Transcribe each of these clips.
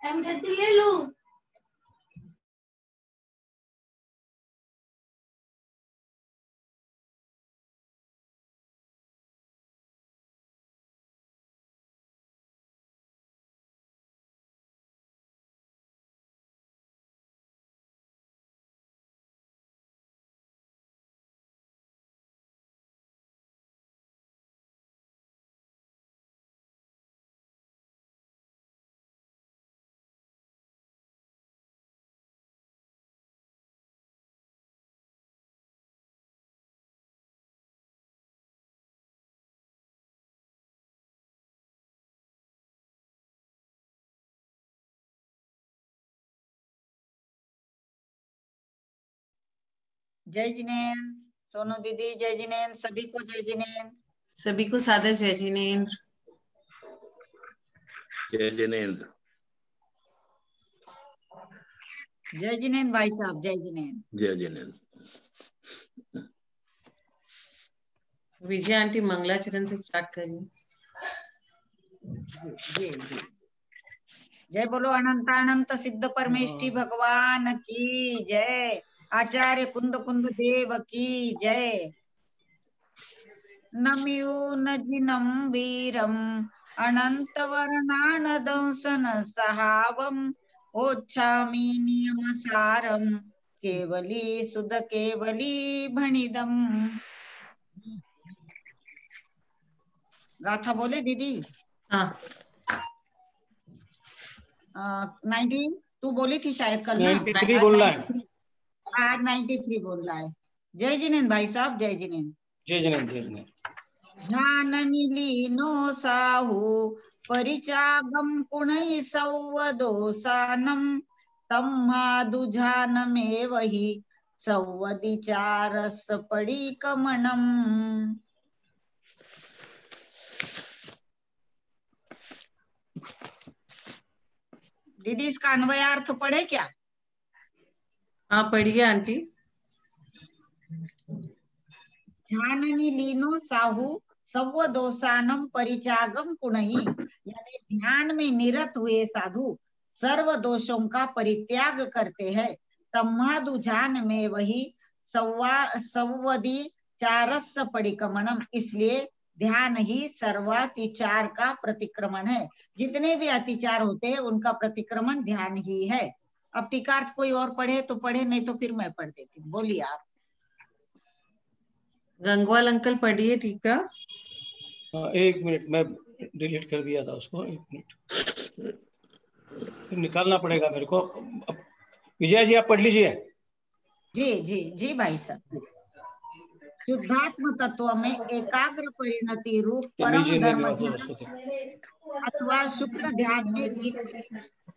ले लो। जय जिनेन्द्र, सोनू दीदी जय जिनेन्द्र, सभी को जय जिनेन्द्र। सभी को सादर जय जिनेन्द्र। जय जिनेन्द्र। जय जिनेन्द्र भाई साहब, जय जिनेन्द्र। जय जिनेन्द्र। विजय आंटी मंगलाचरण से स्टार्ट करिए। जी जी। जय बोलो अनंतानंत सिद्ध परमेष्टि भगवान की जय। आचार्य कुंद कुंद देव की जय। नम्यो न जिनं वीरम अनंत वर्णानदंसन सहावम ओच्छामि नियमसारम केवली सुध केवली भणिदम। गाथा बोले दीदी। हाँ 92 बोली थी शायद कल ना। 93 बोल रहा है आज 93 बोल रहा है। जय जिनेन्द्र भाई साहब, जय जिनेन्द्र। जय जिनेन्द्र जय जिनेन्द्र। ध्यान नीलीनो साहु परिचागम कुणै संवदोसानम तम्हादुजानमेव हि संवदिचारस पडिकमणम। दीदी इसका अन्वयार्थ पढ़े क्या? हाँ पढ़िए आंटी। ध्याननी लीनो साहु संवदोसानम परिचागम कुणई, यानी ध्यान में निरत हुए साधु सर्व दोषों का परित्याग करते हैं। तम्हादुजान में वही संवदी चारस परिक्रमणम, इसलिए ध्यान ही सर्वातिचार का प्रतिक्रमण है। जितने भी अतिचार होते हैं उनका प्रतिक्रमण ध्यान ही है। अब टीकार्थ कोई और पढ़े तो पढ़े, नहीं तो फिर मैं पढ़ देती हूँ। बोलिए आप। गंगवाल अंकल पढ़िए टीका। एक मिनट, मैं डिलीट कर दिया था उसको, एक मिनट फिर निकालना पड़ेगा मेरे को। विजय जी आप पढ़ लीजिए। जी जी जी भाई साहब। शुद्धात्म तत्व में एकाग्र परिणति रूप परम धर्म अथवा शुक्ल ध्यान में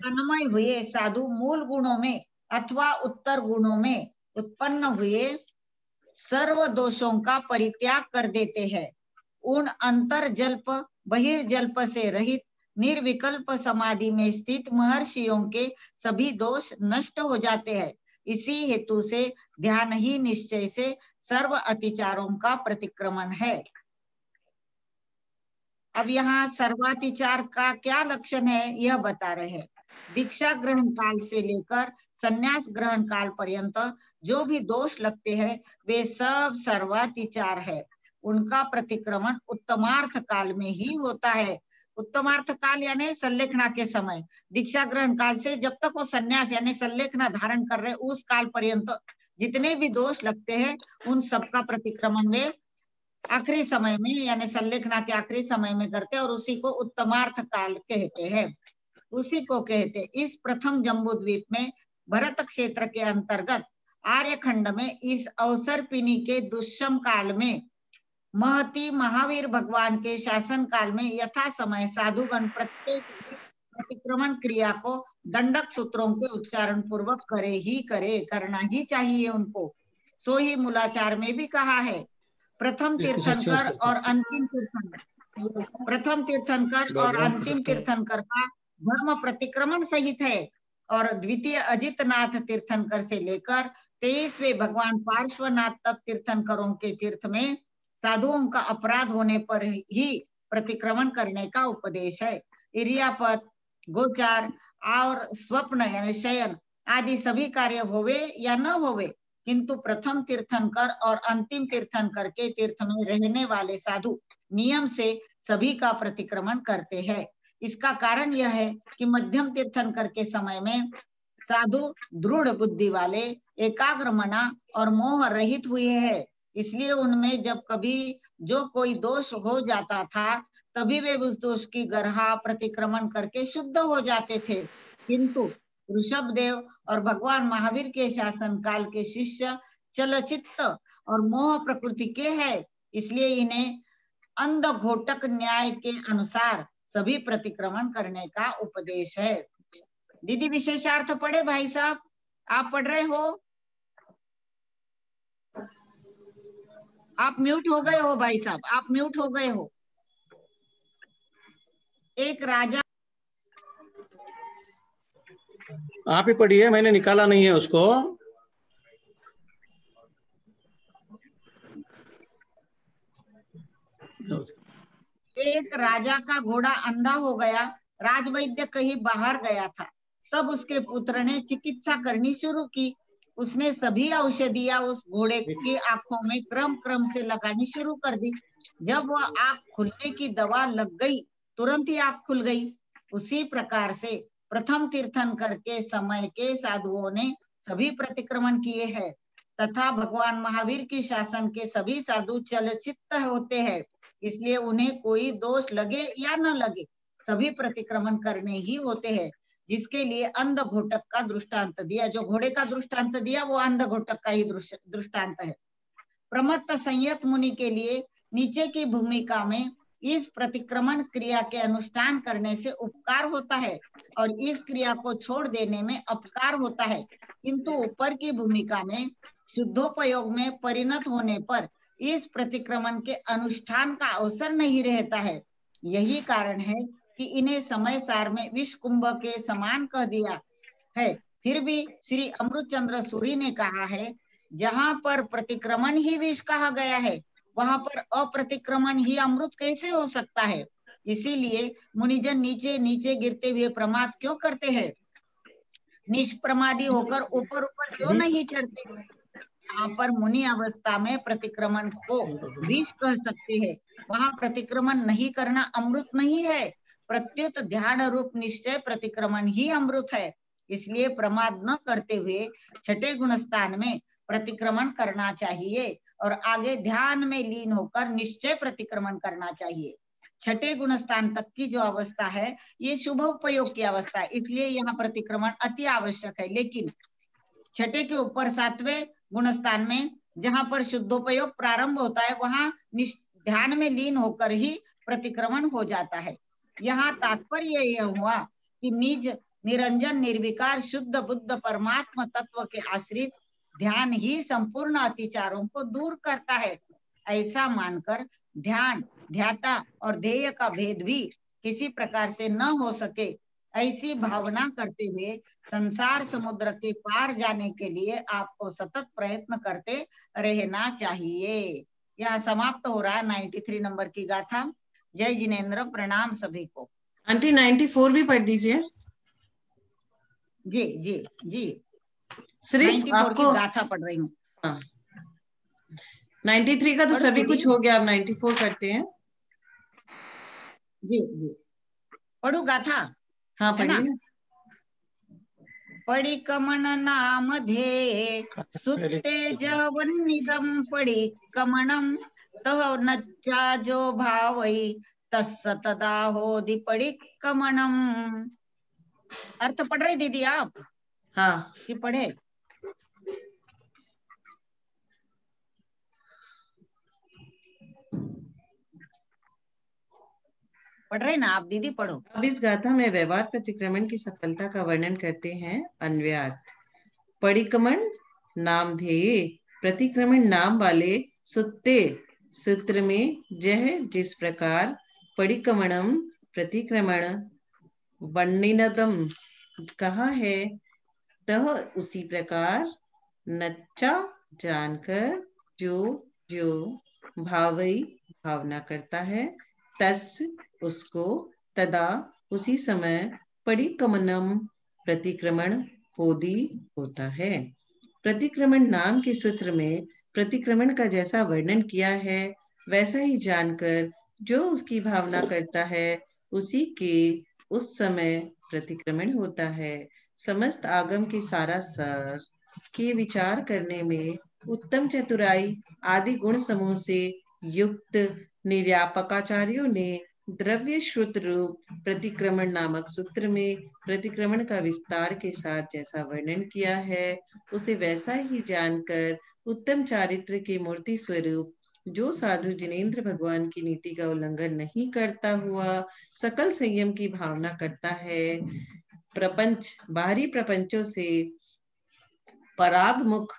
तन्मय हुए साधु मूल गुणों में अथवा उत्तर गुणों में उत्पन्न हुए सर्व दोषों का परित्याग कर देते हैं। उन अंतर जल्प बहिर्जल्प से रहित निर्विकल्प समाधि में स्थित महर्षियों के सभी दोष नष्ट हो जाते हैं। इसी हेतु से ध्यान ही निश्चय से सर्व अतिचारों का प्रतिक्रमण है। अब यहाँ सर्वातिचार का क्या लक्षण है यह बता रहे हैं। दीक्षा ग्रहण काल से लेकर संन्यास ग्रहण काल पर्यंत जो भी दोष लगते हैं वे सब सर्वातिचार है। उनका प्रतिक्रमण उत्तमार्थ काल में ही होता है। उत्तमार्थ काल यानी संलेखना के समय, दीक्षा ग्रहण काल से जब तक वो संन्यास यानी संलेखना धारण कर रहे उस काल पर्यंत जितने भी दोष लगते हैं उन सबका प्रतिक्रमण वे आखिरी समय में यानी संलेखना के आखिरी समय में करते हैं और उसी को उत्तमार्थ काल कहते हैं। उसी को कहते। इस प्रथम जम्बूद्वीप में भरत क्षेत्र के अंतर्गत आर्यखंड में इस अवसर पिनी के दुष्यम काल में महती महावीर भगवान के शासन काल में यथा समय साधुगण प्रत्येक प्रतिक्रमण क्रिया को दंडक सूत्रों के उच्चारण पूर्वक करे ही करे, करना ही चाहिए उनको। सो ही मूलाचार में भी कहा है प्रथम तीर्थंकर और अंतिम तीर्थंकर, प्रथम तीर्थंकर और अंतिम तीर्थंकर का धर्म प्रतिक्रमण सहित है और द्वितीय अजितनाथ तीर्थंकर से लेकर 23वें भगवान पार्श्वनाथ तक तीर्थंकरों के तीर्थ में साधुओं का अपराध होने पर ही प्रतिक्रमण करने का उपदेश है। इरियापत, गोचार और स्वप्न यानी शयन आदि सभी कार्य होवे या न होवे, किंतु प्रथम तीर्थंकर और अंतिम तीर्थंकर के तीर्थ में रहने वाले साधु नियम से सभी का प्रतिक्रमण करते हैं। इसका कारण यह है कि मध्यम तीर्थंकर के समय में साधु दृढ़ बुद्धि वाले, एकाग्र मना और मोह रहित हुए हैं, इसलिए उनमें जब कभी जो कोई दोष हो जाता था तभी वे उस दोष की गरहा प्रतिक्रमण करके शुद्ध हो जाते थे। किंतु ऋषभदेव और भगवान महावीर के शासन काल के शिष्य चलचित्त और मोह प्रकृति के हैं, इसलिए इन्हें अंध घोटक न्याय के अनुसार सभी प्रतिक्रमण करने का उपदेश है। दीदी विशेषार्थ पढ़े भाई साहब, आप पढ़ रहे हो? आप म्यूट हो गए हो भाई साहब, आप म्यूट हो गए हो। एक राजा, आप ही पढ़िए, मैंने निकाला नहीं है उसको। एक राजा का घोड़ा अंधा हो गया, राजवैद्य कहीं बाहर गया था, तब उसके पुत्र ने चिकित्सा करनी शुरू की। उसने सभी औषधियां उस घोड़े की आंखों में क्रम क्रम से लगानी शुरू कर दी। जब वह आंख खुलने की दवा लग गई, तुरंत ही आंख खुल गई। उसी प्रकार से प्रथम तीर्थंकर के समय के साधुओं ने सभी प्रतिक्रमण किए हैं, तथा भगवान महावीर की शासन के सभी साधु चलचित्त होते हैं, इसलिए उन्हें कोई दोष लगे या न लगे सभी प्रतिक्रमण करने ही होते हैं। जिसके लिए अंध घोटक का दृष्टांत दिया, जो घोड़े का दृष्टांत दिया वो अंध घोटक का ही दृष्टांत है। प्रमत्त संयत मुनि के लिए नीचे की भूमिका में इस प्रतिक्रमण क्रिया के अनुष्ठान करने से उपकार होता है और इस क्रिया को छोड़ देने में अपकार होता है, किंतु ऊपर की भूमिका में शुद्धोपयोग में परिणत होने पर इस प्रतिक्रमण के अनुष्ठान का अवसर नहीं रहता है। यही कारण है कि इन्हें समय सार में विष कुंभ के समान कह दिया है। फिर भी श्री अमृतचंद्र सूरी ने कहा है, जहां पर प्रतिक्रमण ही विष कहा गया है, वहां पर अप्रतिक्रमण ही अमृत कैसे हो सकता है? इसीलिए मुनिजन नीचे नीचे गिरते हुए प्रमाद क्यों करते हैं? निष्प्रमादी होकर ऊपर ऊपर क्यों नहीं चढ़ते? यहाँ पर मुनि अवस्था में प्रतिक्रमण को विष कह सकते हैं, वहां प्रतिक्रमण नहीं करना अमृत नहीं है, प्रत्युत ध्यान रूप निश्चय प्रतिक्रमण ही अमृत है। इसलिए प्रमाद न करते हुए छठे गुणस्थान में प्रतिक्रमण करना चाहिए और आगे ध्यान में लीन होकर निश्चय प्रतिक्रमण करना चाहिए। छठे गुणस्थान तक की जो अवस्था है ये शुभ उपयोग की अवस्था है, इसलिए यहाँ प्रतिक्रमण अति आवश्यक है। लेकिन छठे के ऊपर सातवें गुणस्थान में जहां पर शुद्धोपयोग प्रारंभ होता है, वहां ध्यान में लीन होकर ही प्रतिक्रमण हो जाता है। यहाँ तात्पर्य यह हुआ कि निज निरंजन निर्विकार शुद्ध बुद्ध परमात्मा तत्व के आश्रित ध्यान ही संपूर्ण अतिचारों को दूर करता है। ऐसा मानकर ध्यान, ध्याता और ध्येय का भेद भी किसी प्रकार से न हो सके, ऐसी भावना करते हुए संसार समुद्र के पार जाने के लिए आपको सतत प्रयत्न करते रहना चाहिए। यहाँ समाप्त हो रहा है 93 नंबर की गाथा। जय जिनेन्द्र, प्रणाम सभी को। आंटी 94 भी पढ़ दीजिए। जी जी जी, सिर्फ 94 आपको की गाथा पढ़ रही हूँ। हाँ, 93 का तो सभी कुछ हो गया, अब 94 करते हैं। जी जी, पढ़ू गाथा? हाँ पढ़िए। पडिकमन नाम धे सुत्तेजवन्निदं पडिकमणं तह नच्चा जो भावई तस्स तदा होदि पडिकमणं। अर्थ पढ़ रहे दीदी आप? हाँ कि पढ़े? पढ़ रहे ना आप दीदी? पढ़ो। अब इस गाथा में व्यवहार प्रतिक्रमण की सफलता का वर्णन करते हैं। अन्वयार्थ। पडिकमण नाम ध्येय प्रतिक्रमण नाम वाले सुत्ते सूत्र में जह जिस प्रकार पडिकमणम प्रतिक्रमण वर्णिनदम कहा है, तह उसी प्रकार नच्चा जानकर जो जो भावई भावना करता है, तस उसको, तदा उसी समय, पडिकमनम प्रतिक्रमण होदी होता है। प्रतिक्रमण नाम के सूत्र में प्रतिक्रमण का जैसा वर्णन किया है वैसा ही जानकर जो उसकी भावना करता है उसी के उस समय प्रतिक्रमण होता है। समस्त आगम के सारा सार के विचार करने में उत्तम चतुराई आदि गुण समूह से युक्त निर्यापकाचार्यों ने द्रव्य श्रुत रूप प्रतिक्रमण नामक सूत्र में प्रतिक्रमण का विस्तार के साथ जैसा वर्णन किया है उसे वैसा ही जानकर उत्तम चारित्र के मूर्ति स्वरूप जो साधु जिनेंद्र भगवान की नीति का उल्लंघन नहीं करता हुआ सकल संयम की भावना करता है, प्रपंच बाहरी प्रपंचों से परागमुख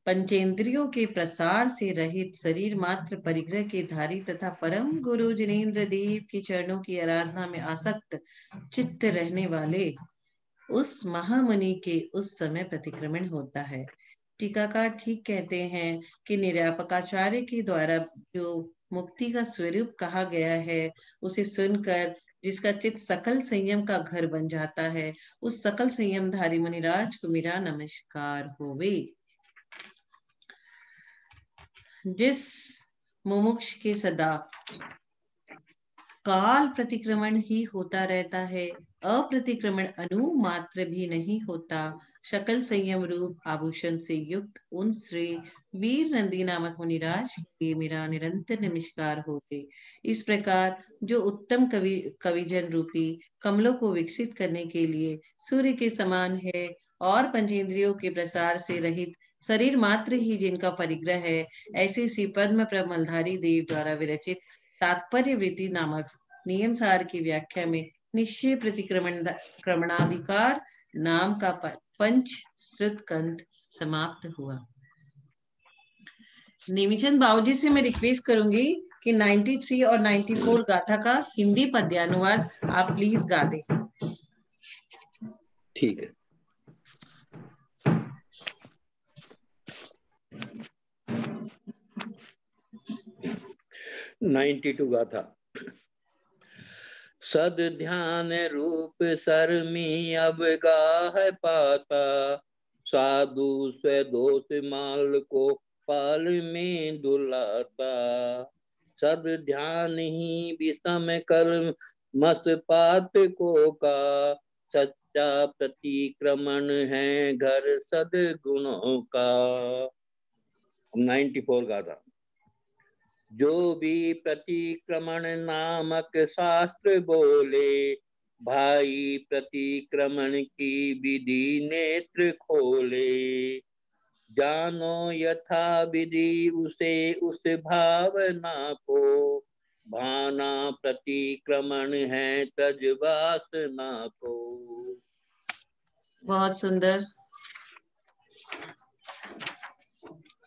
पंचेंद्रियों के प्रसार से रहित शरीर मात्र परिग्रह के धारी तथा परम गुरु जिनेंद्र देव के चरणों की आराधना में आसक्त चित्त रहने वाले उस महामुनि के उस समय प्रतिक्रमण होता है। टीकाकार ठीक कहते हैं कि निर्यापकाचार्य के द्वारा जो मुक्ति का स्वरूप कहा गया है उसे सुनकर जिसका चित्त सकल संयम का घर बन जाता है उस सकल संयमधारी मुनिराज को मेरा नमस्कार होवे। जिस मुमुक्ष के सदा काल प्रतिक्रमण ही होता रहता है, अप्रतिक्रमण अणु मात्र भी नहीं होता, शकल संयम रूप आभूषण से युक्त उन श्री वीर नंदी नामक मुनिराज के मेरा निरंतर नमस्कार होते। इस प्रकार जो उत्तम कविजन रूपी कमलों को विकसित करने के लिए सूर्य के समान है और पंचेंद्रियों के प्रसार से रहित शरीर मात्र ही जिनका परिग्रह है, ऐसे श्री पद्म प्रमलधारी देव द्वारा विरचित तात्पर्य वृत्ति नामक नियम सार की व्याख्या में निश्चय प्रतिक्रमणाधिकार नाम का पंच श्रुत कंठ समाप्त हुआ। नेमीचंद बाबूजी से मैं रिक्वेस्ट करूंगी कि 93 और 94 गाथा का हिंदी पद्यानुवाद आप प्लीज गा दें। ठीक है। गाथा। सद ध्यान रूप सर में अब गाह पाता, साधु स्वदोष माल को पाल में दुलाता। सद ध्यान ही विषम कर्म मस पात को का, सच्चा प्रतिक्रमण है घर सदगुणों का। 94 गाथा। जो भी प्रतिक्रमण नामक शास्त्र बोले, भाई प्रतिक्रमण की विधि नेत्र खोले। जानो यथा विधि उसे उस भावना को, भाना प्रतिक्रमण है तज वासना को। बहुत सुंदर।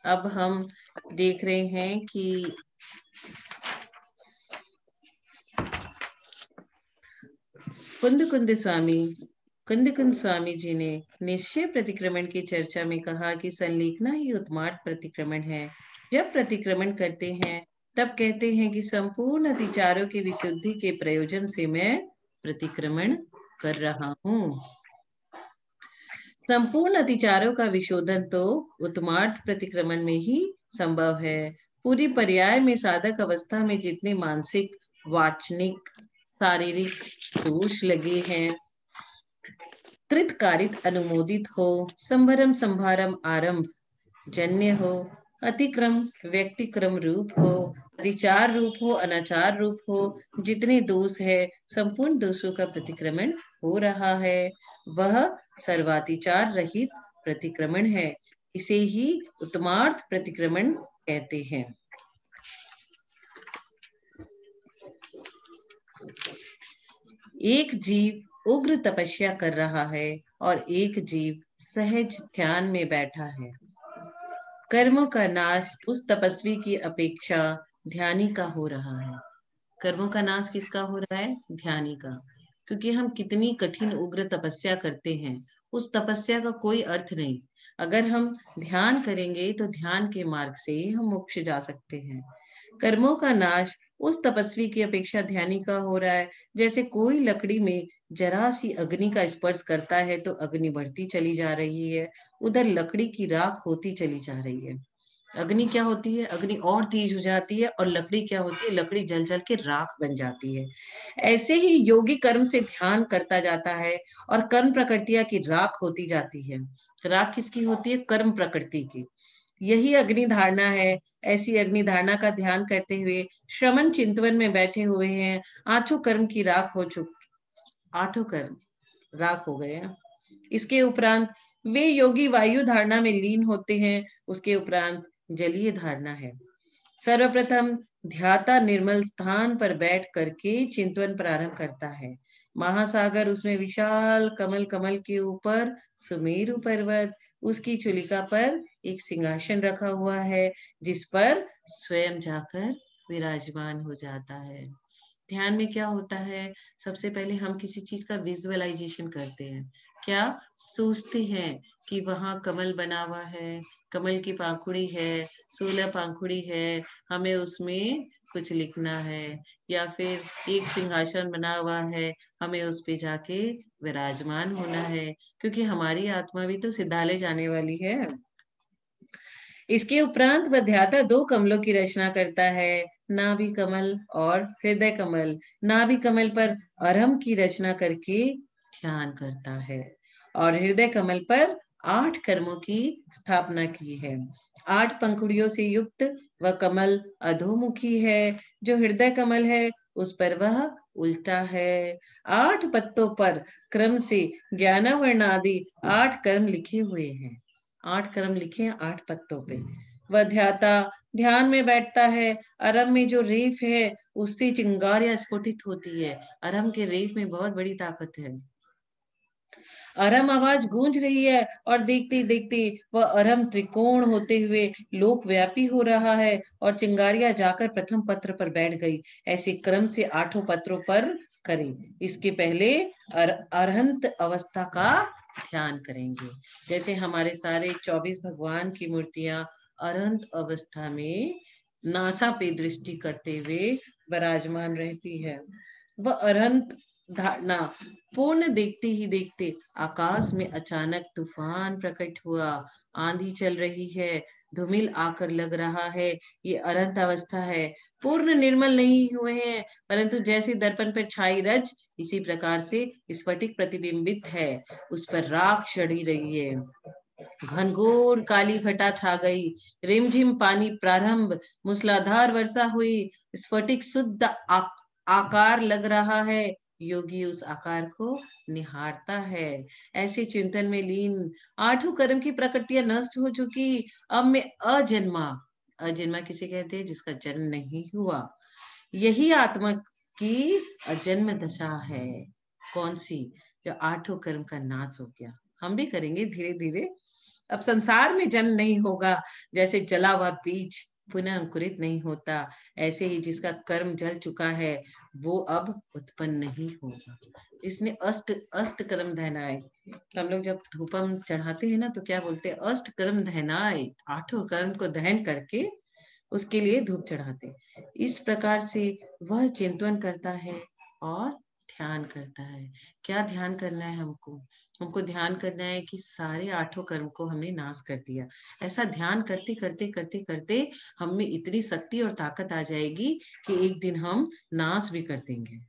अब हम देख रहे हैं कि कुंद स्वामी जी ने निश्चय प्रतिक्रमण की चर्चा में कहा कि संलेखना ही उत्मार्ग प्रतिक्रमण है। जब प्रतिक्रमण करते हैं तब कहते हैं कि संपूर्ण अतिचारों की विशुद्धि के प्रयोजन से मैं प्रतिक्रमण कर रहा हूँ। संपूर्ण अतिचारों का विशोधन तो उत्मार्ग प्रतिक्रमण में ही संभव है। पूरी पर्याय में साधक अवस्था में जितने मानसिक, वाचनिक, शारीरिक दोष लगे हैं, कृतकारित अनुमोदित हो, संभरम संभारम आरंभ जन्य हो, अतिक्रम व्यक्तिक्रम रूप हो, अधिचार रूप हो, अनाचार रूप हो, जितने दोष है संपूर्ण दोषों का प्रतिक्रमण हो रहा है, वह सर्वातिचार रहित प्रतिक्रमण है। इसे ही उत्तमार्थ प्रतिक्रमण कहते हैं। एक जीव उग्र तपस्या कर रहा है और एक जीव सहज ध्यान में बैठा है। कर्मों का नाश उस तपस्वी की अपेक्षा ध्यानी का हो रहा है। कर्मों का नाश किसका हो रहा है? ध्यानी का। क्योंकि हम कितनी कठिन उग्र तपस्या करते हैं, उस तपस्या का कोई अर्थ नहीं। अगर हम ध्यान करेंगे तो ध्यान के मार्ग से हम मोक्ष जा सकते हैं। कर्मों का नाश उस तपस्वी की अपेक्षा ध्यानी का हो रहा है। जैसे कोई लकड़ी में जरा सी अग्नि का स्पर्श करता है तो अग्नि बढ़ती चली जा रही है, उधर लकड़ी की राख होती चली जा रही है। अग्नि क्या होती है? अग्नि और तेज हो जाती है, और लकड़ी क्या होती है? लकड़ी जल जल के राख बन जाती है। ऐसे ही योगी कर्म से ध्यान करता जाता है और कर्म प्रकृतियां की राख होती जाती है। राख किसकी होती है? कर्म प्रकृति की। यही अग्नि धारणा है। ऐसी अग्नि धारणा का ध्यान करते हुए श्रमण चिंतवन में बैठे हुए हैं। आठों कर्म की राख हो आठों कर्म राख हो गए हैं। इसके उपरांत वे योगी वायु धारणा में लीन होते हैं। उसके उपरांत जलीय धारणा है। सर्वप्रथम ध्याता निर्मल स्थान पर बैठ करके चिंतन प्रारंभ करता है। महासागर, उसमें विशाल कमल, कमल के ऊपर सुमेरु पर्वत, उसकी चुलिका पर एक सिंहासन रखा हुआ है जिस पर स्वयं जाकर विराजमान हो जाता है। ध्यान में क्या होता है? सबसे पहले हम किसी चीज का विजुअलाइजेशन करते हैं। क्या सोचते हैं कि वहां कमल बना हुआ है, कमल की पाखुड़ी है, 16 पाखुड़ी है, हमें उसमें कुछ लिखना है, या फिर एक सिंहासन बना हुआ है, हमें उस पे जाके विराजमान होना है, क्योंकि हमारी आत्मा भी तो सिद्धालय जाने वाली है। इसके उपरांत वह ध्याता 2 कमलों की रचना करता है, नाभि कमल और हृदय कमल। नाभि कमल पर अरम की रचना करके ध्यान करता है और हृदय कमल पर 8 कर्मों की स्थापना की है। 8 पंखुड़ियों से युक्त वह कमल अधोमुखी है। जो हृदय कमल है उस पर वह उल्टा है। 8 पत्तों पर क्रम से ज्ञानावर्ण आदि 8 कर्म लिखे हुए हैं। 8 कर्म लिखे हैं 8 पत्तों पे। वह ध्याता ध्यान में बैठता है। अरम में जो रेफ है उससे चिंगारियां स्फुटित होती है। अरम के रेफ में बहुत बड़ी ताकत है। अरम आवाज गूंज रही है और देखते देखते वह अरम त्रिकोण होते हुए लोकव्यापी हो रहा है और चिंगारियां जाकर प्रथम पत्र पर बैठ गई। ऐसे क्रम से 8 पत्रों पर करें। इसके पहले अरहंत अवस्था का ध्यान करेंगे। जैसे हमारे सारे 24 भगवान की मूर्तियां अरहंत अवस्था में नासा पे दृष्टि करते हुए विराजमान रहती है। वह अरहंत धारणा पूर्ण देखते ही देखते आकाश में अचानक तूफान प्रकट हुआ। आंधी चल रही है, धूमिल आकर लग रहा है। ये अरहंत अवस्था है। पूर्ण निर्मल नहीं हुए हैं, परंतु जैसे दर्पण पर छाई रज, इसी प्रकार से स्फटिक प्रतिबिंबित है। उस पर राख चढ़ी रही है। घनघोर काली घटा छा गई। रिमझिम पानी प्रारंभ, मूसलाधार वर्षा हुई। स्फटिक शुद्ध आकार लग रहा है। योगी उस आकार को निहारता है। ऐसे चिंतन में लीन 8 कर्म की प्रकृतियां नष्ट हो चुकी। अब मैं अजन्मा, अजन्मा किसे कहते हैं? जिसका जन्म नहीं हुआ। यही आत्मा की अजन्म दशा है। कौन सी? जो 8 कर्म का नाश हो गया। हम भी करेंगे धीरे धीरे। अब संसार में जन्म नहीं होगा। जैसे जला हुआ बीज पुनः अंकुरित नहीं होता, ऐसे ही जिसका कर्म जल चुका है वो अब उत्पन्न नहीं होगा। इसने अष्ट कर्म दहनाए। हम लोग जब धूपम चढ़ाते हैं ना तो क्या बोलते हैं? अष्ट कर्म दहनाए। 8 कर्म को दहन करके उसके लिए धूप चढ़ाते। इस प्रकार से वह चिंतन करता है और ध्यान करता है। क्या ध्यान करना है हमको? हमको ध्यान करना है कि सारे 8 कर्म को हमने नाश कर दिया। ऐसा ध्यान करते करते करते करते हम में इतनी शक्ति और ताकत आ जाएगी कि एक दिन हम नाश भी कर देंगे।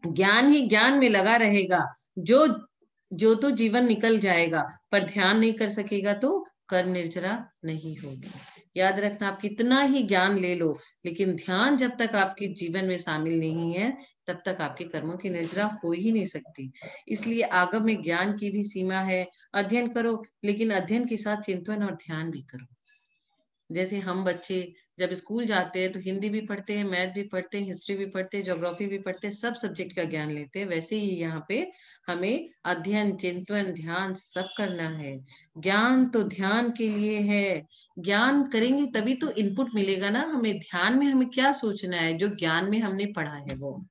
ज्ञान ही ज्ञान में लगा रहेगा। जो तो जीवन निकल जाएगा, पर ध्यान नहीं कर सकेगा तो कर्म निर्जरा नहीं होगी। याद रखना, आप कितना ही ज्ञान ले लो, लेकिन ध्यान जब तक आपके जीवन में शामिल नहीं है तब तक आपके कर्मों की निर्जरा हो ही नहीं सकती। इसलिए आगम में ज्ञान की भी सीमा है। अध्ययन करो, लेकिन अध्ययन के साथ चिंतन और ध्यान भी करो। जैसे हम बच्चे जब स्कूल जाते हैं तो हिंदी भी पढ़ते हैं, मैथ भी पढ़ते हैं, हिस्ट्री भी पढ़ते हैं, ज्योग्राफी भी पढ़ते हैं, सब सब्जेक्ट का ज्ञान लेते हैं। वैसे ही यहाँ पे हमें अध्ययन, चिंतन, ध्यान सब करना है। ज्ञान तो ध्यान के लिए है। ज्ञान करेंगे तभी तो इनपुट मिलेगा ना हमें। ध्यान में हमें क्या सोचना है? जो ज्ञान में हमने पढ़ा है वो।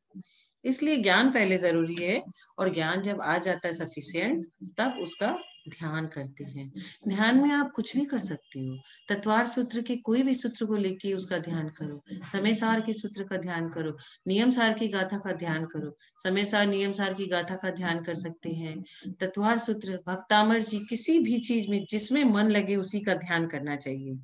इसलिए ज्ञान पहले जरूरी है, और ज्ञान जब आ जाता है सफिशिएंट तब उसका ध्यान करते हैं। ध्यान में आप कुछ भी कर सकते हो। तत्वार सूत्र के कोई भी सूत्र को लेके उसका ध्यान करो, समय सार के सूत्र का ध्यान करो, नियम सार की गाथा का ध्यान करो। समय सार नियम सार की गाथा का ध्यान कर सकते हैं। तत्वार सूत्र, भक्तामर जी, किसी भी चीज में जिसमें मन लगे उसी का ध्यान करना चाहिए।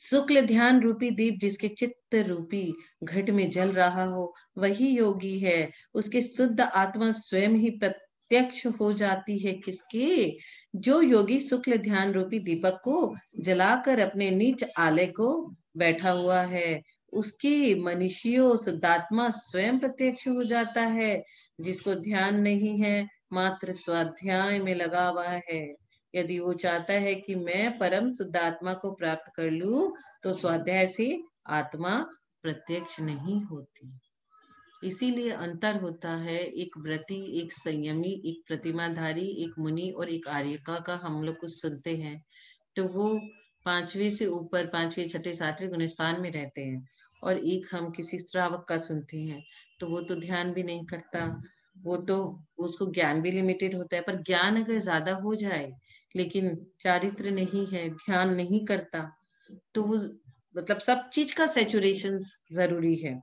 शुक्ल ध्यान रूपी दीप जिसके चित्त रूपी घट में जल रहा हो वही योगी है। उसके शुद्ध आत्मा स्वयं ही प्रत्यक्ष हो जाती है। किसके? जो योगी शुक्ल ध्यान रूपी दीपक को जलाकर अपने नीच आलय को बैठा हुआ है, उसकी मनुष्यों शुद्धात्मा स्वयं प्रत्यक्ष हो जाता है। जिसको ध्यान नहीं है, मात्र स्वाध्याय में लगा हुआ है। यदि वो चाहता है कि मैं परम शुद्ध आत्मा को प्राप्त कर लूं, तो स्वाध्याय से आत्मा प्रत्यक्ष नहीं होती। इसीलिए अंतर होता है, एक व्रती, एक संयमी, एक प्रतिमाधारी, एक मुनि और एक आर्यका का हम लोग कुछ सुनते हैं तो वो 5वें से ऊपर 5वें 6ठे 7वें गुणस्थान में रहते हैं, और एक हम किसी श्रावक का सुनते हैं तो वो तो ध्यान भी नहीं करता, वो तो उसको ज्ञान भी लिमिटेड होता है। पर ज्ञान अगर ज्यादा हो जाए लेकिन चारित्र नहीं है, ध्यान नहीं करता, तो वो मतलब सब चीज का सैचुरेशन जरूरी है।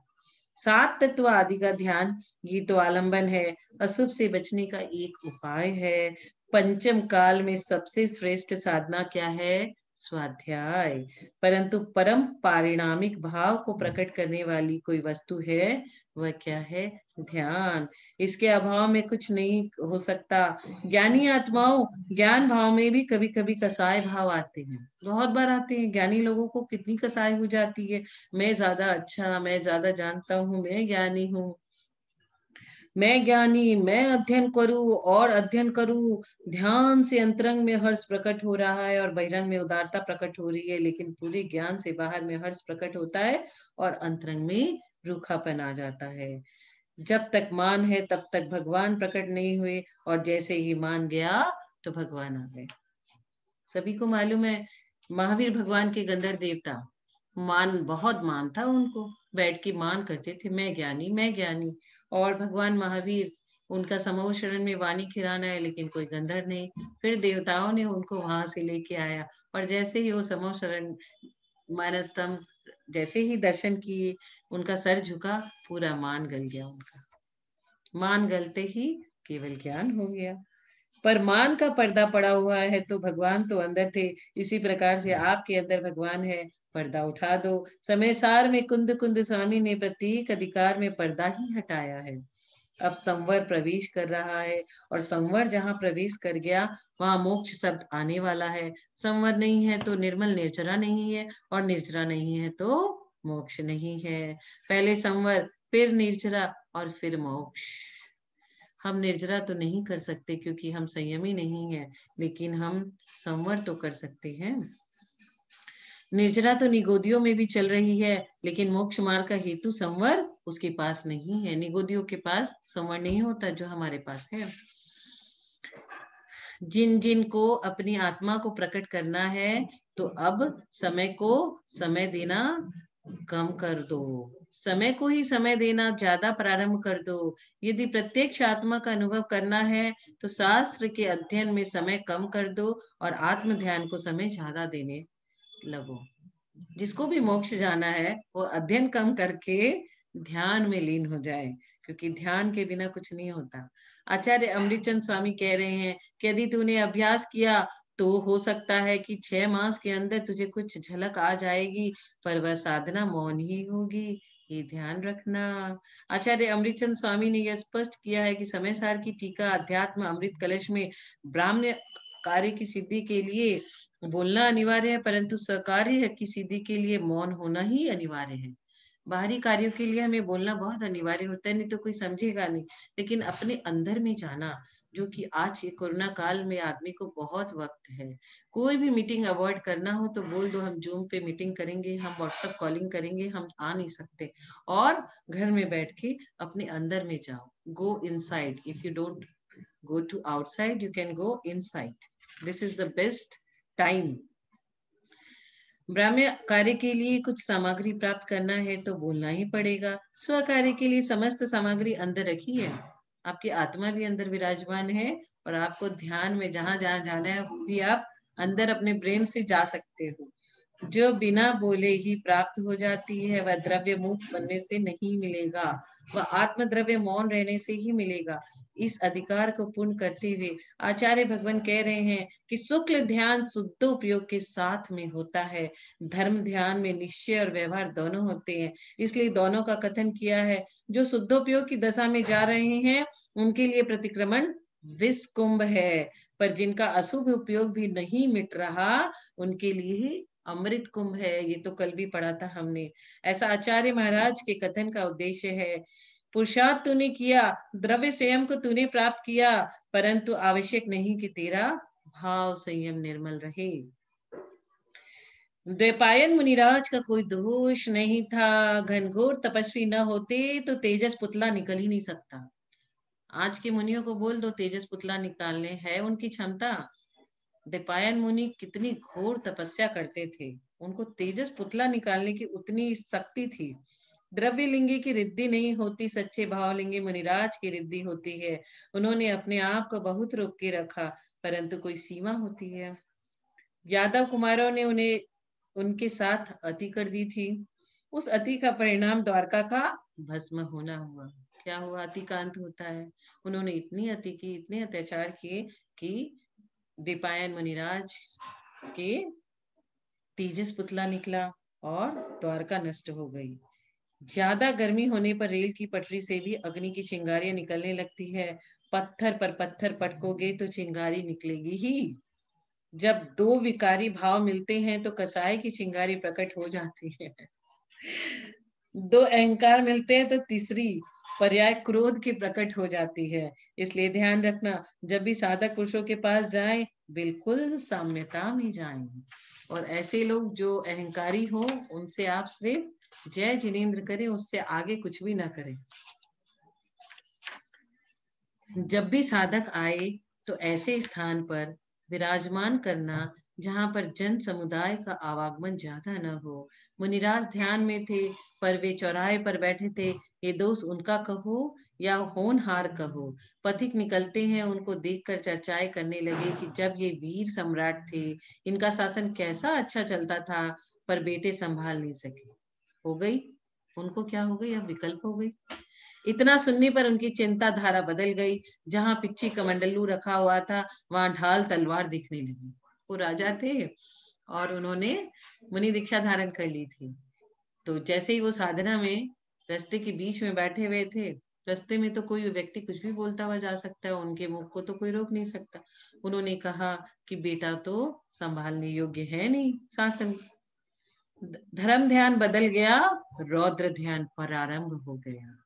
7 तत्व आदि का ध्यान ये तो आलंबन है, अशुभ से बचने का एक उपाय है। पंचम काल में सबसे श्रेष्ठ साधना क्या है? स्वाध्याय। परंतु परम पारिणामिक भाव को प्रकट करने वाली कोई वस्तु है, वह क्या है? ध्यान। इसके अभाव में कुछ नहीं हो सकता। ज्ञानी आत्माओं, ज्ञान भाव में भी कभी कभी कसाय भाव आते हैं, बहुत बार आते हैं। ज्ञानी लोगों को कितनी कसाई हो जाती है, मैं ज्यादा अच्छा, मैं ज्यादा जानता हूँ, मैं ज्ञानी हूँ, मैं ज्ञानी, मैं अध्ययन करूं और अध्ययन करूं। ध्यान से अंतरंग में हर्ष प्रकट हो रहा है और बहिरंग में उदारता प्रकट हो रही है, लेकिन पूरे ज्ञान से बाहर में हर्ष प्रकट होता है और अंतरंग में रूखापन आ जाता है। जब तक मान है तब तक भगवान प्रकट नहीं हुए, और जैसे ही मान गया तो भगवान आ गए। सभी को मालूम है, महावीर भगवान के गंधर्व देवता, मान, बहुत मान था उनको, बैठ के मान करते थे, मैं ज्ञानी, मैं ज्ञानी। और भगवान महावीर, उनका समूह शरण में वाणी खिराना है, लेकिन कोई गंधर्व नहीं। फिर देवताओं ने उनको वहां से लेके आया, और जैसे ही वो समूह शरण मानस्तंभ, जैसे ही दर्शन किए, उनका सर झुका, पूरा मान गल गया उनका। मान गलते ही केवल ज्ञान हो गया। पर मान का पर्दा पड़ा हुआ है तो भगवान तो अंदर थे। इसी प्रकार से आपके अंदर भगवान है, पर्दा उठा दो। समय सार में कुंद कुंद स्वामी ने प्रत्येक अधिकार में पर्दा ही हटाया है। अब संवर प्रवेश कर रहा है, और संवर जहाँ प्रवेश कर गया वहां मोक्ष शब्द आने वाला है। संवर नहीं है तो निर्मल निर्जरा नहीं है, और निर्जरा नहीं है तो मोक्ष नहीं है। पहले संवर, फिर निर्जरा, और फिर मोक्ष। हम निर्जरा तो नहीं कर सकते क्योंकि हम संयमी नहीं है, लेकिन हम संवर तो कर सकते हैं। निर्जरा तो निगोदियों में भी चल रही है, लेकिन मोक्ष मार्ग का हेतु संवर उसके पास नहीं है। निगोदियों के पास संवर नहीं होता जो हमारे पास है। जिन जिन को अपनी आत्मा को प्रकट करना है, तो अब समय को समय देना कम कर दो, समय को ही समय देना ज्यादा प्रारंभ कर दो। यदि प्रत्यक्ष आत्मा का अनुभव करना है तो शास्त्र के अध्ययन में समय कम कर दो और आत्म ध्यान को समय ज्यादा देने लगो। जिसको भी मोक्ष जाना है वो अध्ययन कम करके ध्यान में लीन हो जाए, क्योंकि ध्यान के बिना कुछ नहीं होता। आचार्य अमृतचंद स्वामी कह रहे हैं कि यदि तूने अभ्यास किया तो हो सकता है कि 6 मास के अंदर तुझे कुछ झलक आ जाएगी, पर वह साधना मौन ही होगी, ये ध्यान रखना। आचार्य अमृतचंद स्वामी ने यह स्पष्ट किया है कि समय सार की टीका अध्यात्म अमृत कलश में ब्राह्मण कार्य की सिद्धि के लिए बोलना अनिवार्य है, परंतु स्वकार्य की सिद्धि के लिए मौन होना ही अनिवार्य है। बाहरी कार्यों के लिए हमें बोलना बहुत अनिवार्य होता है, नहीं तो कोई समझेगा नहीं, लेकिन अपने अंदर में जाना, जो कि आज ये कोरोना काल में आदमी को बहुत वक्त है। कोई भी मीटिंग अवॉइड करना हो तो बोल दो, हम जूम पे मीटिंग करेंगे, हम व्हाट्सएप कॉलिंग करेंगे, हम आ नहीं सकते। और घर में बैठ के अपने अंदर में जाओ, go inside. If you don't go to outside, you can go inside. This is the best time. ब्राह्म्य कार्य के लिए कुछ सामग्री प्राप्त करना है तो बोलना ही पड़ेगा। स्व कार्य के लिए समस्त सामग्री अंदर रखी है, आपकी आत्मा भी अंदर विराजमान है और आपको ध्यान में जहां जहां जाना है वो भी आप अंदर अपने ब्रेन से जा सकते हो। जो बिना बोले ही प्राप्त हो जाती है वह द्रव्य मुक्त बनने से नहीं मिलेगा, वह आत्म द्रव्य मौन रहने से ही मिलेगा। इस अधिकार को पूर्ण करते हुए आचार्य भगवान कह रहे हैं कि शुक्ल ध्यान शुद्ध उपयोग के साथ में होता है। धर्म ध्यान में निश्चय और व्यवहार दोनों होते हैं, इसलिए दोनों का कथन किया है। जो शुद्धोपयोग की दशा में जा रहे हैं उनके लिए प्रतिक्रमण विष कुंभ है, पर जिनका अशुभ उपयोग भी नहीं मिट रहा उनके लिए अमृत कुंभ है। ये तो कल भी पढ़ा था हमने। ऐसा आचार्य महाराज के कथन का उद्देश्य है। पुरुषार्थ तूने किया, द्रव्य संयम को तूने प्राप्त किया, परंतु आवश्यक नहीं कि तेरा भाव संयम निर्मल रहे। द्वैपायन मुनिराज का कोई दोष नहीं था, घनघोर तपस्वी न होते तो तेजस पुतला निकल ही नहीं सकता। आज के मुनियों को बोल दो तेजस पुतला निकालने, है उनकी क्षमता? द्वैपायन मुनि कितनी घोर तपस्या करते थे, उनको तेजस पुतला निकालने की उतनी शक्ति थी। द्रव्य लिंगी की रिद्धि नहीं होती, सच्चे भावलिंगी मुनिराज की रिद्धि होती है। उन्होंने अपने आप को बहुत रोक के रखा, परंतु कोई सीमा होती है। यादव कुमारों ने उन्हें उनके साथ अति कर दी थी। उस अति का परिणाम द्वारका का भस्म होना हुआ। क्या हुआ? अति का अंत होता है। उन्होंने इतनी अति की, इतने अत्याचार किए कि द्वैपायन मुनिराज के तेजस पुतला निकला और द्वारका नष्ट हो गई। ज्यादा गर्मी होने पर रेल की पटरी से भी अग्नि की चिंगारियां निकलने लगती है। पत्थर पर पत्थर पटकोगे तो चिंगारी निकलेगी ही। जब दो विकारी भाव मिलते हैं तो कसाई की चिंगारी प्रकट हो जाती है। दो अहंकार मिलते हैं तो तीसरी पर्याय क्रोध की प्रकट हो जाती है। इसलिए ध्यान रखना, जब भी साधक पुरुषों के पास जाएं बिल्कुल साम्यता में जाएं, और ऐसे लोग जो अहंकारी हो उनसे आप सिर्फ जय जिनेन्द्र करें, उससे आगे कुछ भी ना करें। जब भी साधक आए तो ऐसे स्थान पर विराजमान करना जहां पर जन समुदाय का आवागमन ज्यादा न हो। मुनिराज ध्यान में थे पर वे चौराहे पर बैठे थे। ये दोष उनका कहो या होनहार कहो, पथिक निकलते हैं उनको देखकर चर्चाएं करने लगे कि जब ये वीर सम्राट थे इनका शासन कैसा अच्छा चलता था, पर बेटे संभाल नहीं सके। हो गई उनको क्या हो गई? अब विकल्प हो गई। इतना सुनने पर उनकी चिंता धारा बदल गई। जहां पिच्ची कमंडलू रखा हुआ था वहां ढाल तलवार दिखने लगी। वो राजा थे और उन्होंने मुनि दीक्षा धारण कर ली थी। तो जैसे ही वो साधना में रास्ते के बीच में बैठे हुए थे, रास्ते में तो कोई व्यक्ति कुछ भी बोलता हुआ जा सकता है, उनके मुख को तो कोई रोक नहीं सकता। उन्होंने कहा कि बेटा तो संभालने योग्य है नहीं शासन। धर्म ध्यान बदल गया, रौद्र ध्यान प्रारंभ हो गया।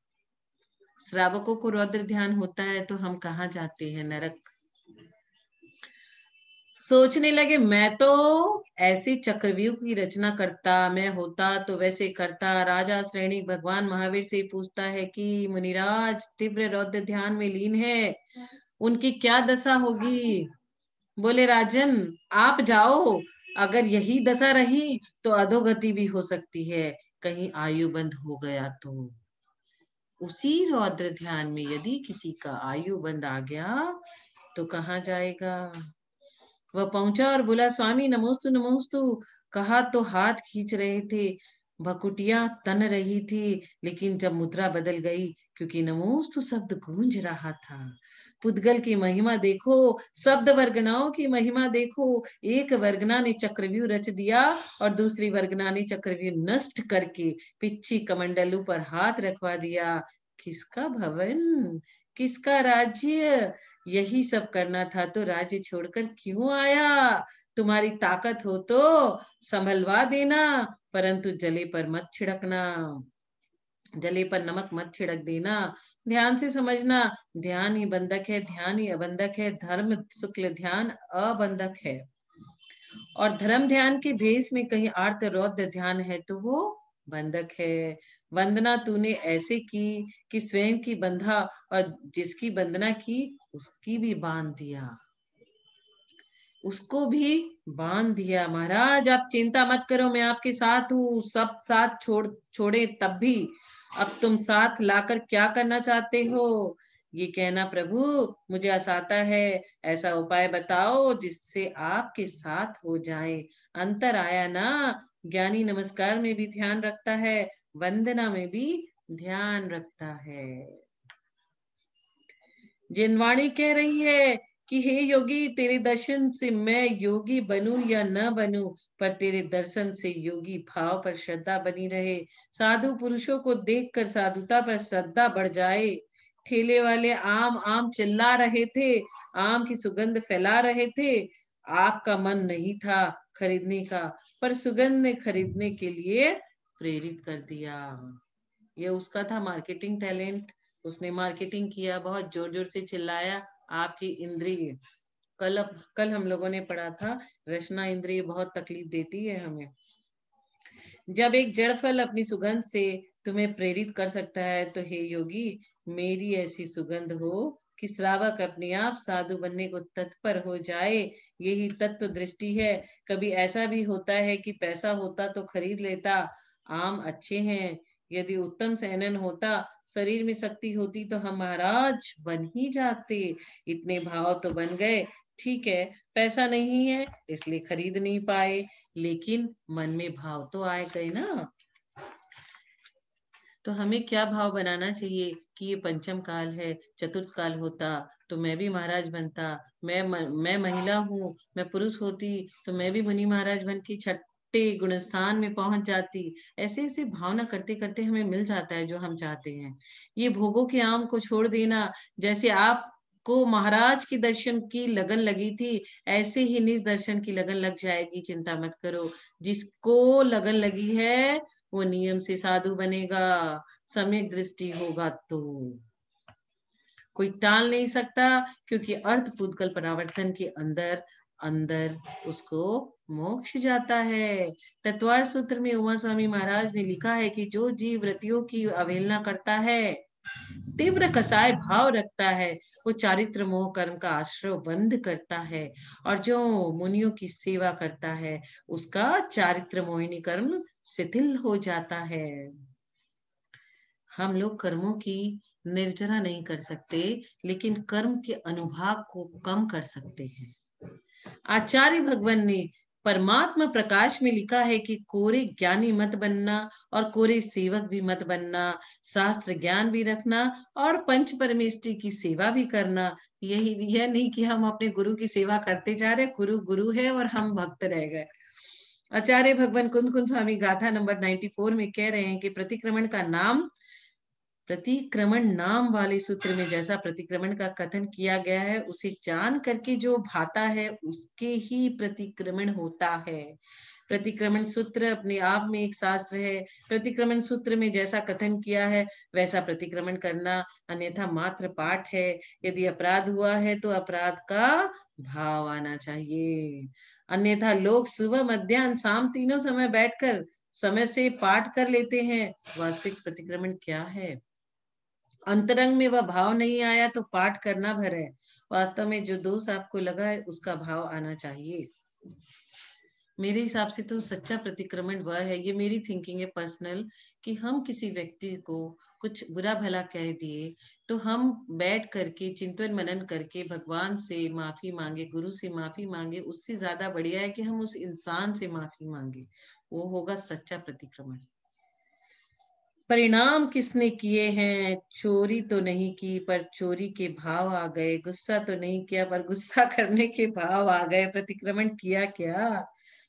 श्रावकों को रौद्र ध्यान होता है तो हम कहाँ जाते हैं? नरक। सोचने लगे मैं तो ऐसे चक्रव्यूह की रचना करता, मैं होता तो वैसे करता। राजा श्रेणी भगवान महावीर से पूछता है कि मुनिराज तीव्र रौद्र ध्यान में लीन है, उनकी क्या दशा होगी? बोले राजन आप जाओ, अगर यही दशा रही तो अधोगति भी हो सकती है, कहीं आयु बंद हो गया तो। उसी रौद्र ध्यान में यदि किसी का आयु बंद आ गया तो कहाँ जाएगा? वह पहुंचा और बोला स्वामी नमोस्तु नमोस्तु। कहा तो हाथ खींच रहे थे, भकुटियां तन रही थी, लेकिन जब मुद्रा बदल गई क्योंकि नमोस्तु शब्द गूंज रहा था। पुद्गल की महिमा देखो, शब्द वर्गनाओं की महिमा देखो। एक वर्गना ने चक्रव्यूह रच दिया और दूसरी वर्गना ने चक्रव्यूह नष्ट करके पिच्ची कमंडलू पर हाथ रखवा दिया। किसका भवन, किसका राज्य? यही सब करना था तो राज्य छोड़कर क्यों आया? तुम्हारी ताकत हो तो संभलवा देना, परंतु जले पर मत छिड़कना, जले पर नमक मत छिड़क देना। ध्यान से समझना, ध्यान ही बंधक है, ध्यान ही अबंधक है। धर्म शुक्ल ध्यान अबंधक है और धर्म ध्यान के भेष में कहीं आर्त रौद्र ध्यान है तो वो बंधक है। वंदना तूने ऐसे की कि स्वयं की बंधा और जिसकी वंदना की उसकी भी बांध दिया, उसको भी बांध दिया। महाराज आप चिंता मत करो, मैं आपके साथ हूँ। सब साथ छोड़े तब भी अब तुम साथ लाकर क्या करना चाहते हो? ये कहना, प्रभु मुझे आसाता है, ऐसा उपाय बताओ जिससे आपके साथ हो जाए। अंतर आया ना? ज्ञानी नमस्कार में भी ध्यान रखता है, वंदना में भी ध्यान रखता है। जिनवाणी कह रही है कि हे योगी, तेरे दर्शन से मैं योगी बनूं या न बनूं, पर तेरे दर्शन से योगी भाव पर श्रद्धा बनी रहे। साधु पुरुषों को देखकर साधुता पर श्रद्धा बढ़ जाए। ठेले वाले आम आम चिल्ला रहे थे, आम की सुगंध फैला रहे थे। आपका मन नहीं था खरीदने का, पर सुगंध ने खरीदने के लिए प्रेरित कर दिया। ये उसका था मार्केटिंग टैलेंट। उसने मार्केटिंग किया, बहुत जोर जोर से चिल्लाया। आपकी इंद्रिय, कल हम लोगों ने पढ़ा था, रचना इंद्रिय बहुत तकलीफ देती है हमें। जब एक जड़ फल अपनी सुगंध से तुम्हें प्रेरित कर सकता है, तो हे योगी, मेरी ऐसी सुगंध हो कि श्रावक अपने आप साधु बनने को तत्पर हो जाए। यही तत्व दृष्टि है। कभी ऐसा भी होता है कि पैसा होता तो खरीद लेता। आम अच्छे हैं, यदि उत्तम सेनन होता, शरीर में शक्ति होती, तो हम महाराज बन ही जाते। इतने भाव तो बन गए। ठीक है, पैसा नहीं है इसलिए खरीद नहीं पाए, लेकिन मन में भाव तो आए गए ना। तो हमें क्या भाव बनाना चाहिए कि ये पंचम काल है, चतुर्थ काल होता तो मैं भी महाराज बनता। मैं महिला हूँ, मैं पुरुष होती तो मैं भी मुनि महाराज बन के छठे गुणस्थान में पहुंच जाती। ऐसे ऐसे भावना करते करते हमें मिल जाता है जो हम चाहते हैं। ये भोगों के आम को छोड़ देना, जैसे आप को महाराज की दर्शन की लगन लगी थी, ऐसे ही निज दर्शन की लगन लग जाएगी। चिंता मत करो। जिसको लगन लगी है वो नियम से साधु बनेगा, सम्यक दृष्टि होगा तो। कोई टाल नहीं सकता, क्योंकि अर्थ पूतगल परावर्तन के अंदर अंदर उसको मोक्ष जाता है। तत्वार सूत्र में उमा स्वामी महाराज ने लिखा है कि जो जीव व्रतियों की अवहेलना करता है, तीव्र कसाय भाव रखता है, वो चारित्र मोह कर्म का आश्रय बंद करता है। और जो मुनियों की सेवा करता है, उसका चारित्र मोहिनी कर्म शिथिल हो जाता है। हम लोग कर्मों की निर्जरा नहीं कर सकते, लेकिन कर्म के अनुभाग को कम कर सकते हैं। आचार्य भगवान ने परमात्मा प्रकाश में लिखा है कि कोरे ज्ञानी मत बनना और कोरे सेवक भी मत बनना। शास्त्र ज्ञान भी रखना और पंच परमेष्टि की सेवा भी करना। यह नहीं कि हम अपने गुरु की सेवा करते जा रहे, गुरु गुरु है और हम भक्त रह गए। आचार्य भगवान कुंद कुंद स्वामी गाथा नंबर 94 में कह रहे हैं कि प्रतिक्रमण नाम वाले सूत्र में जैसा प्रतिक्रमण का कथन किया गया है, उसे जान करके जो भाता है उसके ही प्रतिक्रमण होता है। प्रतिक्रमण सूत्र अपने आप में एक शास्त्र है। प्रतिक्रमण सूत्र में जैसा कथन किया है वैसा प्रतिक्रमण करना, अन्यथा मात्र पाठ है। यदि अपराध हुआ है तो अपराध का भाव आना चाहिए, अन्यथा लोग सुबह मध्याह्न शाम तीनों समय बैठकर समय से पाठ कर लेते हैं। वास्तविक प्रतिक्रमण क्या है? अंतरंग में वह भाव नहीं आया तो पाठ करना भर है। वास्तव में जो दोष आपको लगा है उसका भाव आना चाहिए। मेरे हिसाब से तो सच्चा प्रतिक्रमण वह है, ये मेरी थिंकिंग है पर्सनल, कि हम किसी व्यक्ति को कुछ बुरा भला कह दिए तो हम बैठ करके चिंतन मनन करके भगवान से माफी मांगे, गुरु से माफी मांगे। उससे ज्यादा बढ़िया है कि हम उस इंसान से माफी मांगे। वो होगा सच्चा प्रतिक्रमण। परिणाम किसने किए हैं? चोरी तो नहीं की पर चोरी के भाव आ गए, गुस्सा तो नहीं किया पर गुस्सा करने के भाव आ गए। प्रतिक्रमण किया क्या?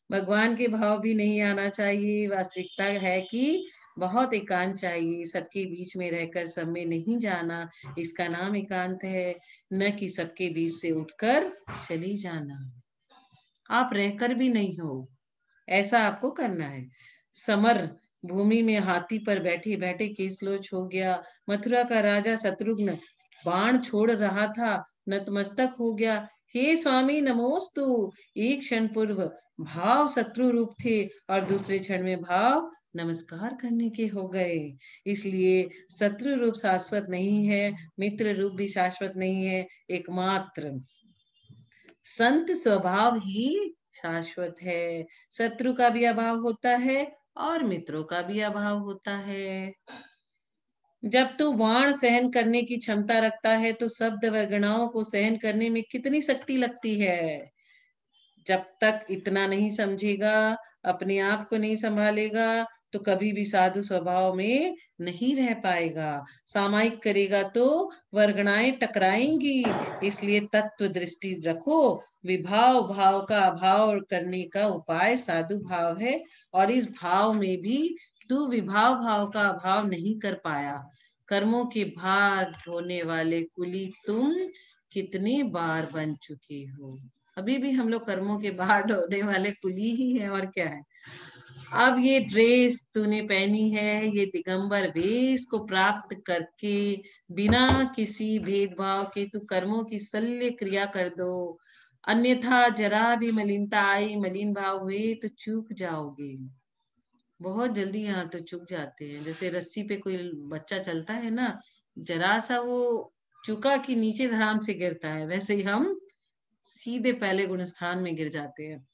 भगवान के भाव भी नहीं आना चाहिए। वास्तविकता है कि बहुत एकांत चाहिए, सबके बीच में रहकर सब में नहीं जाना, इसका नाम एकांत है, न कि सबके बीच से उठकर चली जाना। आप रहकर भी नहीं हो, ऐसा आपको करना है। समर भूमि में हाथी पर बैठे बैठे केसलोच हो गया। मथुरा का राजा शत्रुघ्न बाण छोड़ रहा था, नतमस्तक हो गया, हे स्वामी नमोस्तु। एक क्षण पूर्व भाव शत्रु रूप थे और दूसरे क्षण में भाव नमस्कार करने के हो गए। इसलिए शत्रु रूप शाश्वत नहीं है, मित्र रूप भी शाश्वत नहीं है, एकमात्र संत स्वभाव ही शाश्वत है। शत्रु का भी अभाव होता है और मित्रों का भी अभाव होता है। जब तू वाण सहन करने की क्षमता रखता है तो शब्द व गणाओं को सहन करने में कितनी शक्ति लगती है। जब तक इतना नहीं समझेगा, अपने आप को नहीं संभालेगा, तो कभी भी साधु स्वभाव में नहीं रह पाएगा। सामायिक करेगा तो वर्गणाएं टकराएंगी। इसलिए तत्व दृष्टि रखो। विभाव भाव का अभाव करने का उपाय साधु भाव है, और इस भाव में भी तू विभाव भाव का अभाव नहीं कर पाया। कर्मों के भार ढोने वाले कुली तुम कितने बार बन चुके हो। अभी भी हम लोग कर्मों के भार ढोने वाले कुली ही है, और क्या है। अब ये ड्रेस तूने पहनी है, ये दिगंबर वेश को प्राप्त करके बिना किसी भेदभाव के तू कर्मों की शल्य क्रिया कर दो, अन्यथा जरा भी मलिनता आई, मलिन भाव हुए तो चूक जाओगे। बहुत जल्दी यहाँ तो चूक जाते हैं। जैसे रस्सी पे कोई बच्चा चलता है ना, जरा सा वो चुका कि नीचे धड़ाम से गिरता है, वैसे ही हम सीधे पहले गुणस्थान में गिर जाते हैं।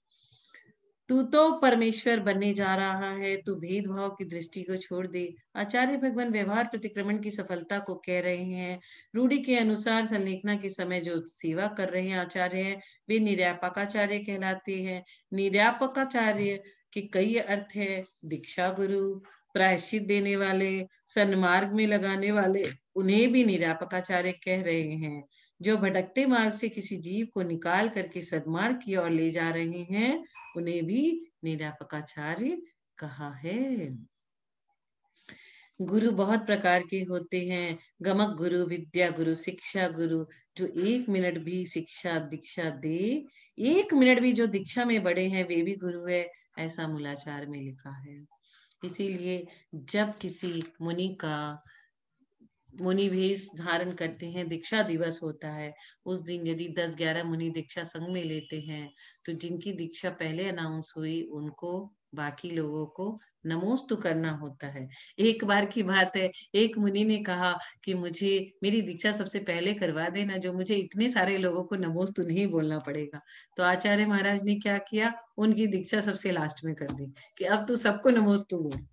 तू तो परमेश्वर बनने जा रहा है, तू भेदभाव की दृष्टि को छोड़ दे। आचार्य भगवान व्यवहार प्रतिक्रमण की सफलता को कह रहे हैं। रूढ़ि के अनुसार संलेखना के समय जो सेवा कर रहे हैं आचार्य हैं, वे निर्यापकाचार्य कहलाते हैं। निर्यापकाचार्य के कई अर्थ है। दीक्षा गुरु, प्रायश्चित देने वाले, सन्मार्ग में लगाने वाले, उन्हें भी निर्यापकाचार्य कह रहे हैं। जो भटकते मार्ग से किसी जीव को निकाल करके सद्मार्ग की ओर ले जा रहे हैं, उन्हें भी निर्यापकाचार्य कहा है। गुरु बहुत प्रकार के होते हैं। गमक गुरु, विद्या गुरु, शिक्षा गुरु, जो 1 मिनट भी शिक्षा दीक्षा दे, 1 मिनट भी जो दीक्षा में बड़े हैं, वे भी गुरु है, ऐसा मूलाचार में लिखा है। इसीलिए जब किसी मुनि का मुनि भेष धारण करते हैं, दीक्षा दिवस होता है, उस दिन यदि 10-11 मुनि दीक्षा संग में लेते हैं, तो जिनकी दीक्षा पहले अनाउंस हुई उनको बाकी लोगों को नमोस्तु करना होता है। एक बार की बात है, एक मुनि ने कहा कि मुझे मेरी दीक्षा सबसे पहले करवा देना, जो मुझे इतने सारे लोगों को नमोस्तु नहीं बोलना पड़ेगा। तो आचार्य महाराज ने क्या किया, उनकी दीक्षा सबसे लास्ट में कर दी कि अब तू सबको नमोस्तु बोल।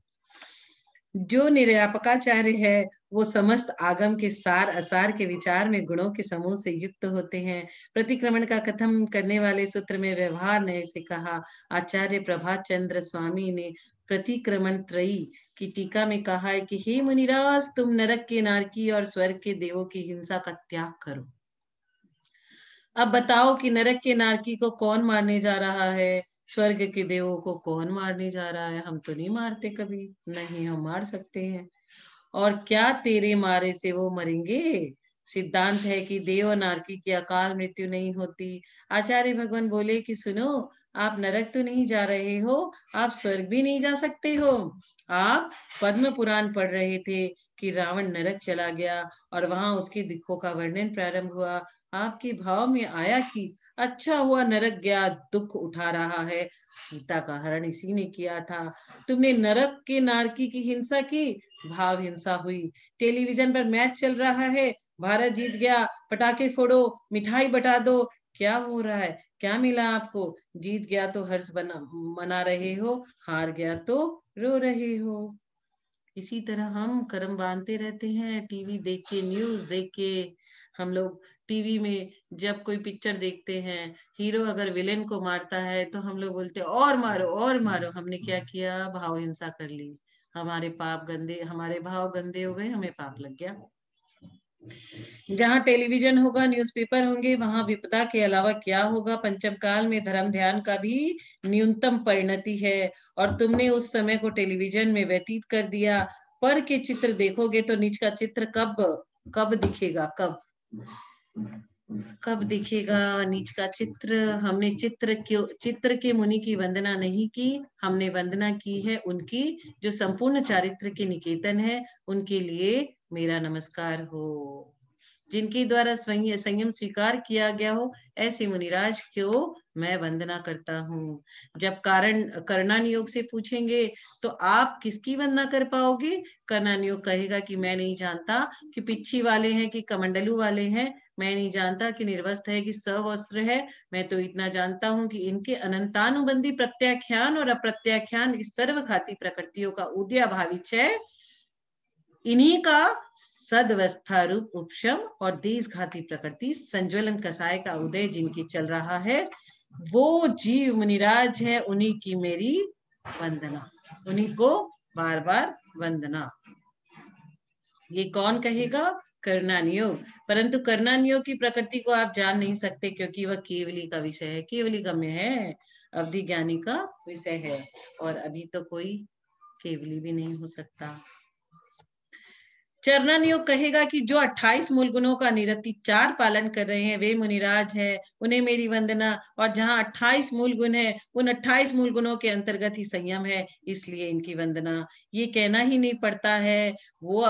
जो निर्यापकाचार्य है, वो समस्त आगम के सार असार के विचार में गुणों के समूह से युक्त होते हैं। प्रतिक्रमण का कथन करने वाले सूत्र में व्यवहार नए से कहा। आचार्य प्रभात चंद्र स्वामी ने प्रतिक्रमण त्रयी की टीका में कहा है कि हे मुनिराज, तुम नरक के नारकी और स्वर्ग के देवों की हिंसा का त्याग करो। अब बताओ कि नरक के नारकी को कौन मारने जा रहा है, स्वर्ग के देवों को कौन मारने जा रहा है। हम तो नहीं मारते कभी, नहीं हम मार सकते हैं। और क्या तेरे मारे से वो मरेंगे। सिद्धांत है कि देव और नारकी की अकाल मृत्यु नहीं होती। आचार्य भगवान बोले कि सुनो, आप नरक तो नहीं जा रहे हो, आप स्वर्ग भी नहीं जा सकते हो। आप पद्म पुराण पढ़ रहे थे कि रावण नरक चला गया और वहां उसके दुखों का वर्णन प्रारंभ हुआ। आपके भाव में आया कि अच्छा हुआ नरक गया, दुख उठा रहा है, सीता का हरण इसी ने किया था। तुमने नरक के नारकी की हिंसा की, भाव हिंसा हुई। टेलीविजन पर मैच चल रहा है, भारत जीत गया, पटाखे फोड़ो, मिठाई बटा दो, क्या हो रहा है, क्या मिला आपको। जीत गया तो हर्ष मना रहे हो, हार गया तो रो रहे हो। इसी तरह हम कर्म बांधते रहते हैं, टीवी देख के, न्यूज देख के। हम लोग टीवी में जब कोई पिक्चर देखते हैं, हीरो अगर विलेन को मारता है तो हम लोग बोलते हैं और मारो और मारो। हमने क्या किया, भाव हिंसा कर ली, हमारे भाव गंदे हो गए, हमें पाप लग गया। जहाँ टेलीविजन होगा, न्यूज़पेपर होंगे, वहां विपदा के अलावा क्या होगा। पंचम काल में धर्म ध्यान का भी न्यूनतम परिणति है, और तुमने उस समय को टेलीविजन में व्यतीत कर दिया। पर के चित्र देखोगे तो नीच का चित्र कब दिखेगा, कब दिखेगा नीच का चित्र। हमने चित्र के मुनि की वंदना नहीं की, हमने वंदना की है उनकी जो संपूर्ण चारित्र के निकेतन है। उनके लिए मेरा नमस्कार हो। जिनके द्वारा संयम स्वीकार किया गया हो, ऐसे मुनिराज को मैं वंदना करता हूँ। जब कर्णानियोग से पूछेंगे तो आप किसकी वंदना कर पाओगे। कर्णानियोग कहेगा कि मैं नहीं जानता कि पिच्छी वाले हैं कि कमंडलू वाले हैं, मैं नहीं जानता कि निर्वस्त्र है कि सवस्त्र है। मैं तो इतना जानता हूं कि इनके अनंतानुबंधी प्रत्याख्यान और अप्रत्याख्यान, इस सर्वघाती प्रकृतियों का उदयाभावी क्षय इन्हीं का सदवस्था रूप उपशम और देशघाती प्रकृति संज्वलन कसाय का उदय जिनकी चल रहा है, वो जीव मुनिराज है, उन्हीं की मेरी वंदना, उन्हीं को बार बार वंदना। ये कौन कहेगा? कर्णानियोग। परंतु कर्णानियोग की प्रकृति को आप जान नहीं सकते क्योंकि वह केवली का विषय है, केवली गम्य है, अवधि ज्ञानी का विषय है, और अभी तो कोई केवली भी नहीं हो सकता। चरणानियोग कहेगा कि जो 28 मूल गुणों का निरतिचार पालन कर रहे हैं वे मुनिराज है, उन्हें मेरी वंदना। और जहां 28 मूल गुण है, उन 28 मूल गुणों के अंतर्गत ही संयम है, इसलिए इनकी वंदना। ये कहना ही नहीं पड़ता है, वो